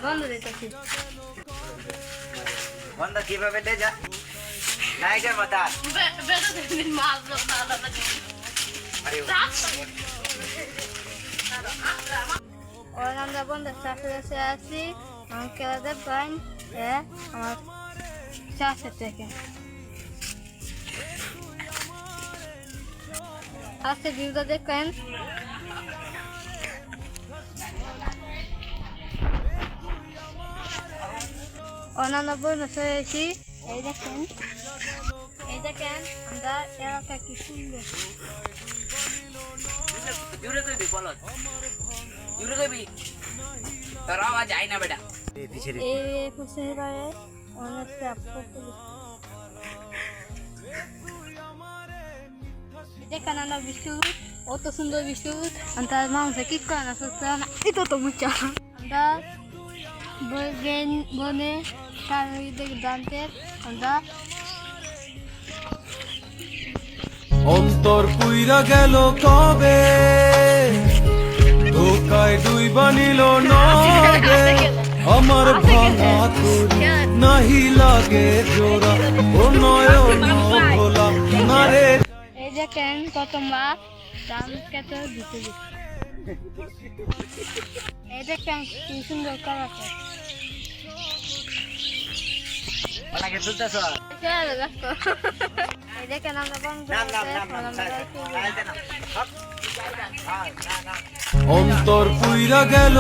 বন্ধ দিতেছি। বন্ধ কিভাবে দে যা নাইকের মাথা আমরা বন্ধুর সাথে এসে আছি খেলা দেখবেন আমার চাষের থেকে আজকে ভিডিওটা দেখবেন। অন্যান্য বন্ধু এসেছি এই দেখেন আমরা এলাকা কি সুন্দর জুড়ে দেবি বলত জুড়ে দেবি তোর আওয়াজ আই না বেটা এই ফুসে পারে অনেকটা দেখেন আমরা বিস্কুট অত সুন্দর বিস্কুট তার মাংসে কি করে না এটা তো মুচা আমরা বনে শারীরিক জানতে আমরা অন্তর পুইরা গেল কবে ধোকায় দুই বানিল নবে আমার ভাঙা করি নাহি লাগে জোড়া ও নয়ন ভোলা নারে এই দেখেন কত মাছ দাম কত দিতে এই দেখেন কি সুন্দর কালার ওনাকে তুলতেছ এই দেখেন আমরা বন্ধ অন্তর পুইরা গেল